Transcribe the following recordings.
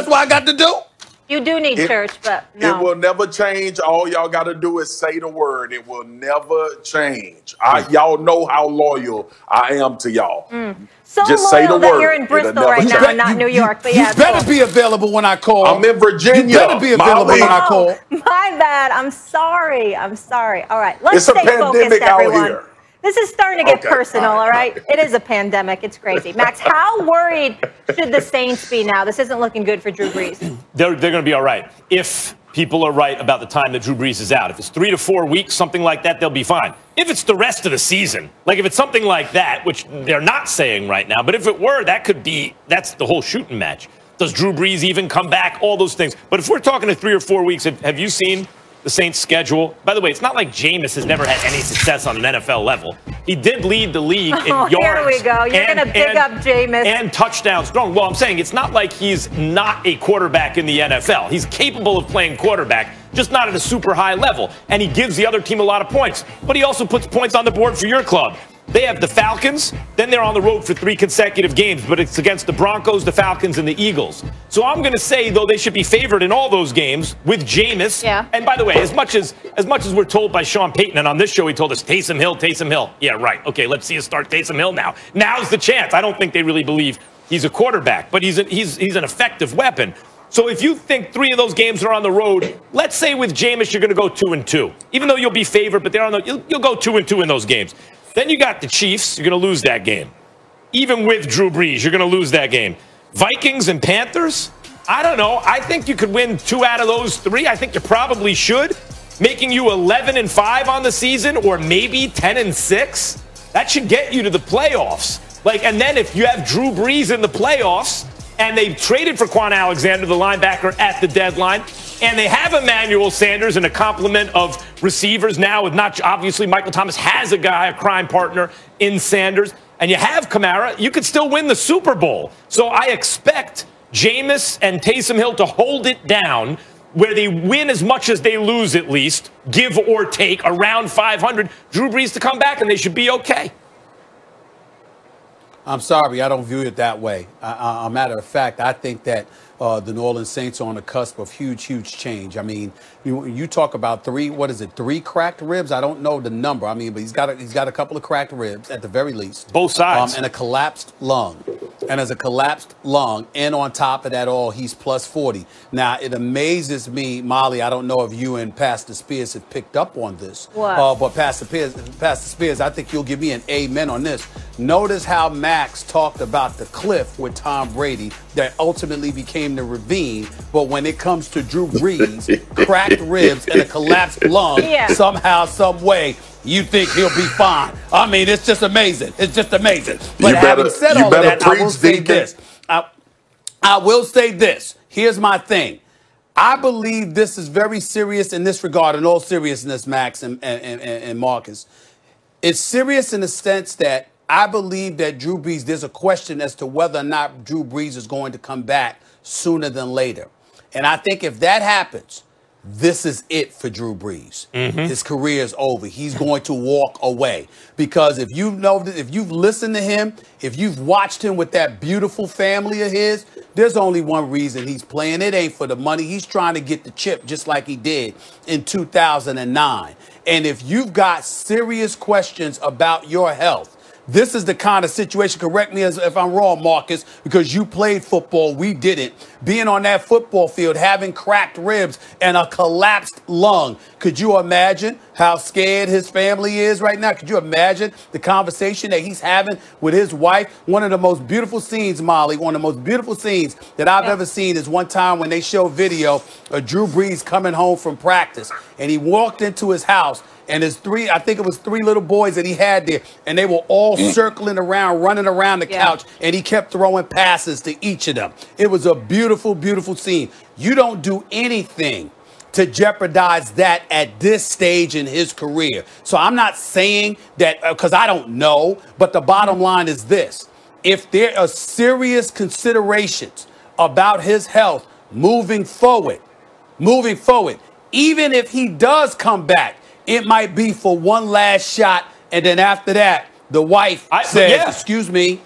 that's what I got to do? You do need church, but no. It will never change. All y'all got to do is say the word. It will never change. Y'all know how loyal I am to y'all. So Just loyal say the that word. you're in Bristol right now and not New York. But yeah, you better be available when I call. I'm in Virginia. You better be available when I call. My bad. I'm sorry. I'm sorry. All right. Let's It's a stay focused, pandemic out everyone. here. This is starting to get personal, all right? It is a pandemic. It's crazy. Max, how worried should the Saints be now? This isn't looking good for Drew Brees. They're going to be all right if people are right about the time that Drew Brees is out. If it's 3 to 4 weeks, something like that, they'll be fine. If it's the rest of the season, like if it's something like that, which they're not saying right now, but if it were, that's the whole shooting match. Does Drew Brees even come back? All those things. But if we're talking to 3 or 4 weeks, have you seen the Saints' schedule? By the way, it's not like Jameis has never had any success on an NFL level. He did lead the league in yards. Here we go. You're going to big up Jameis. And touchdowns thrown. Well, I'm saying it's not like he's not a quarterback in the NFL. He's capable of playing quarterback, just not at a super high level. And he gives the other team a lot of points. But he also puts points on the board for your club. They have the Falcons, then they're on the road for 3 consecutive games, but it's against the Broncos, the Falcons, and the Eagles. So I'm going to say, though, they should be favored in all those games with Jameis. Yeah. And by the way, as much as we're told by Sean Payton, and on this show he told us, Taysom Hill. Yeah, right. Okay, let's see us start Taysom Hill now. Now's the chance. I don't think they really believe he's a quarterback, but he's an effective weapon. So if you think 3 of those games are on the road, let's say with Jameis you're going to go 2-2. Even though you'll be favored, but you'll go 2-2 in those games. Then you got the Chiefs. You're going to lose that game. Even with Drew Brees, you're going to lose that game. Vikings and Panthers? I don't know. I think you could win 2 out of those 3. I think you probably should. Making you 11-5 on the season, or maybe 10-6. That should get you to the playoffs. And then if you have Drew Brees in the playoffs, and they traded for Quan Alexander, the linebacker, at the deadline, and they have Emmanuel Sanders and a complement of receivers now with obviously Michael Thomas has a crime partner in Sanders, and you have Kamara, you could still win the Super Bowl. So I expect Jameis and Taysom Hill to hold it down where they win as much as they lose at least, give or take, around 500. Drew Brees to come back, and they should be okay. I'm sorry, I don't view it that way. A matter of fact, I think that the New Orleans Saints are on the cusp of huge change. I mean, you talk about 3 cracked ribs? I don't know the number. I mean, but he's got a couple of cracked ribs at the very least. Both sides. And a collapsed lung. And as a collapsed lung, and on top of that all, he's plus 40. Now, it amazes me, Molly, I don't know if you and Pastor Spears have picked up on this. What? But Pastor Spears, I think you'll give me an amen on this. Notice how Max talked about the cliff with Tom Brady that ultimately became the ravine. But when it comes to Drew Brees, cracked ribs and a collapsed lung, somehow, some way, you think he'll be fine. I mean, it's just amazing. It's just amazing. But having said all of that, I will say this. I will say this. Here's my thing. I believe this is very serious in this regard, in all seriousness, Max and Marcus. It's serious in the sense that I believe that Drew Brees, there's a question as to whether or not Drew Brees is going to come back sooner than later. And I think if that happens, this is it for Drew Brees. His career is over. He's going to walk away. Because if you've listened to him, if you've watched him with that beautiful family of his, there's only one reason he's playing. It ain't for the money. He's trying to get the chip just like he did in 2009. And if you've got serious questions about your health, this is the kind of situation, correct me if I'm wrong, Marcus, because you played football, we didn't. Being on that football field, having cracked ribs and a collapsed lung. Could you imagine how scared his family is right now? Could you imagine the conversation that he's having with his wife? One of the most beautiful scenes, Molly, one of the most beautiful scenes that I've ever seen is one time when they show video of Drew Brees coming home from practice. And he walked into his house. And his 3 little boys that he had there, and they were all circling around, running around the couch, and he kept throwing passes to each of them. It was a beautiful, beautiful scene. You don't do anything to jeopardize that at this stage in his career. So I'm not saying that because I don't know, but the bottom line is this. If there are serious considerations about his health moving forward, even if he does come back, it might be for one last shot, and then after that, the wife says, excuse me,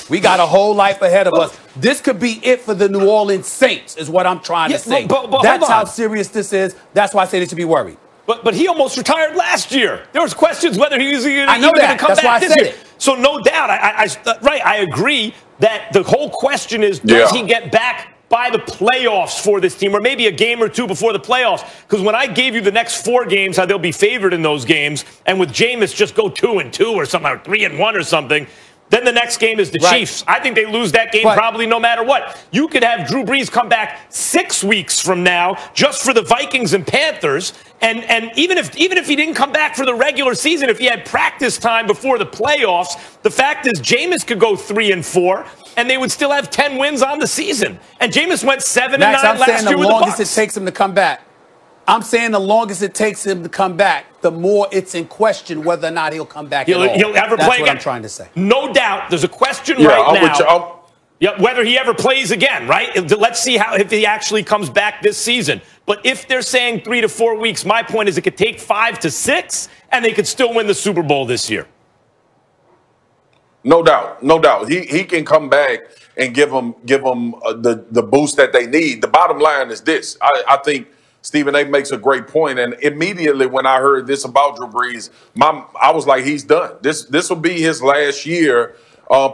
We got a whole life ahead of us. This could be it for the New Orleans Saints, is what I'm trying to say. But that's how serious this is. That's why I say they should be worried. But he almost retired last year. There was questions whether he was even going to come back this year. So no doubt, I agree that the whole question is, does he get back by the playoffs for this team, or maybe a game or two before the playoffs? Because when I gave you the next 4 games, how they'll be favored in those games, and with Jameis just go 2-2 or something, or 3-1 or something, then the next game is the Chiefs. I think they lose that game probably no matter what. You could have Drew Brees come back 6 weeks from now just for the Vikings and Panthers. And even if he didn't come back for the regular season, if he had practice time before the playoffs, the fact is Jameis could go 3-4, and they would still have 10 wins on the season. And Jameis went 7-9 last year with the Bucs. I'm saying the longest it takes him to come back. I'm saying the longest it takes him to come back, the more it's in question whether or not he'll come back at all. He'll ever That's play what again. I'm trying to say. No doubt. There's a question right now. Whether he ever plays again, right? Let's see if he actually comes back this season. But if they're saying 3 to 4 weeks, my point is it could take 5 to 6, and they could still win the Super Bowl this year. No doubt, no doubt. He can come back and give them the boost that they need. The bottom line is this: I think Stephen A. makes a great point, and immediately when I heard this about Drew Brees, I was like, he's done. This will be his last year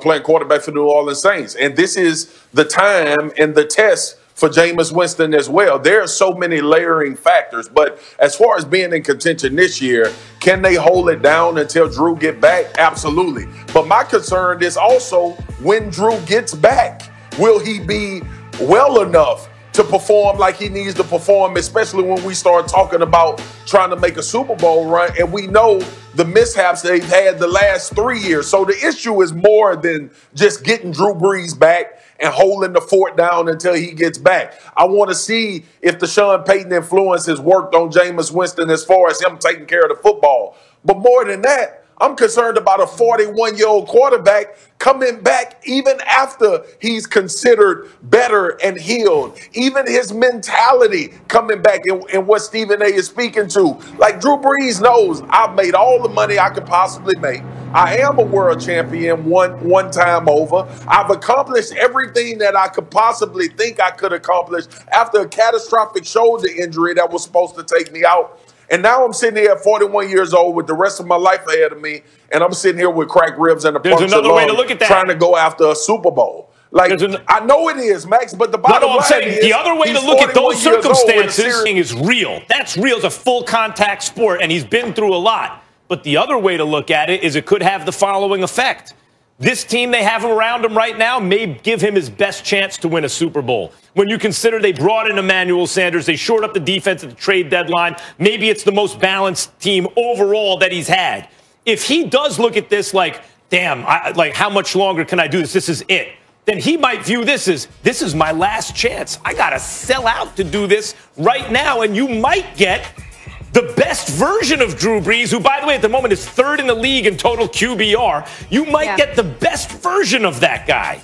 playing quarterback for the New Orleans Saints, and this is the time and the test for Jameis Winston as well. There are so many layering factors, but as far as being in contention this year, can they hold it down until Drew get back? Absolutely. But my concern is also when Drew gets back, will he be well enough to perform like he needs to perform, especially when we start talking about trying to make a Super Bowl run, and we know the mishaps they've had the last 3 years. So the issue is more than just getting Drew Brees back and holding the fort down until he gets back. I want to see if the Sean Payton influence has worked on Jameis Winston as far as him taking care of the football. But more than that, I'm concerned about a 41-year-old quarterback coming back even after he's considered better and healed. Even his mentality coming back and what Stephen A. is speaking to. Like Drew Brees knows, I've made all the money I could possibly make. I am a world champion one time over. I've accomplished everything that I could possibly think I could accomplish after a catastrophic shoulder injury that was supposed to take me out. And now I'm sitting here at 41 years old with the rest of my life ahead of me, and I'm sitting here with cracked ribs and a punctured lung trying to go after a Super Bowl. Like, I know it is, Max, but the bottom line is the other way to look at those circumstances is real. That's real. It's a full contact sport, and he's been through a lot. But the other way to look at it is it could have the following effect. This team they have around him right now may give him his best chance to win a Super Bowl. When you consider they brought in Emmanuel Sanders, they shored up the defense at the trade deadline, maybe it's the most balanced team overall that he's had. If he does look at this like, damn, like how much longer can I do this? This is it. Then he might view this is my last chance. I got to sell out to do this right now, and you might get the best version of Drew Brees, who, by the way, at the moment is 3rd in the league in total QBR. You might get the best version of that guy.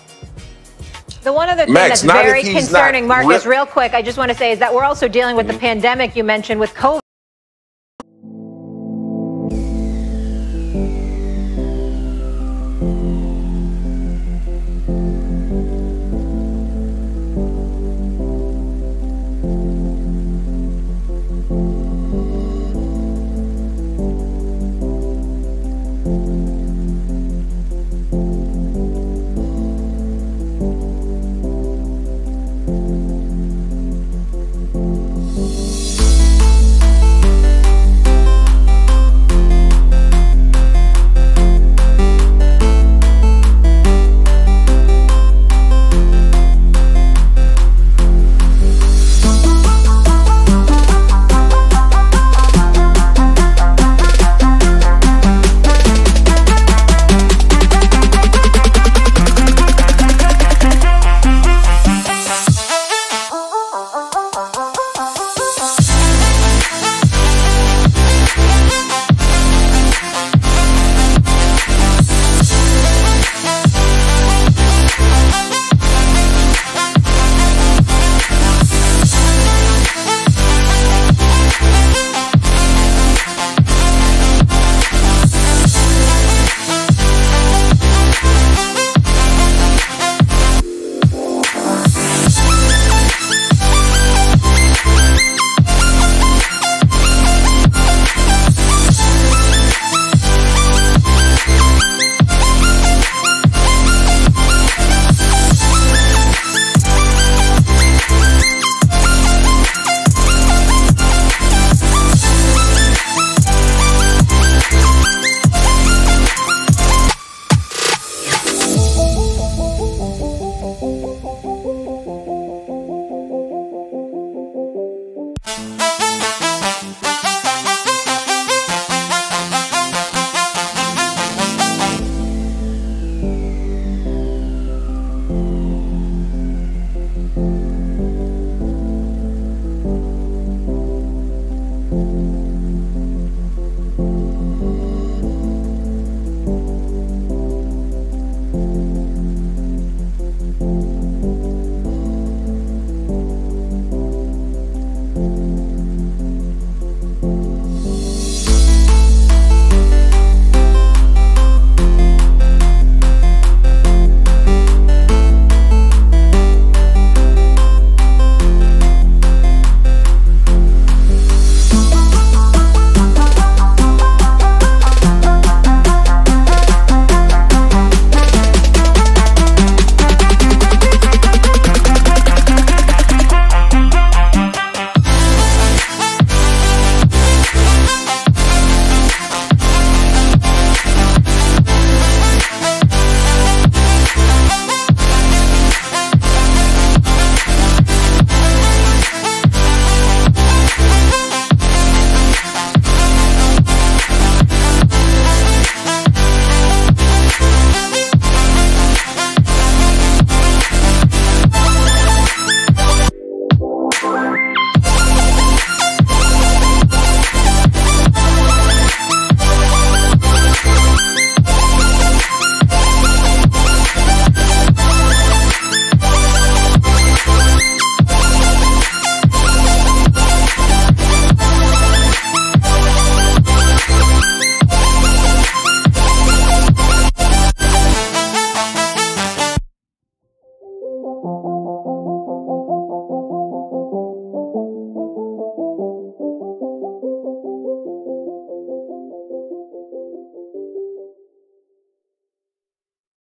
The one other thing that's very concerning, Marcus, real quick, I just want to say is that we're also dealing with the pandemic you mentioned with COVID.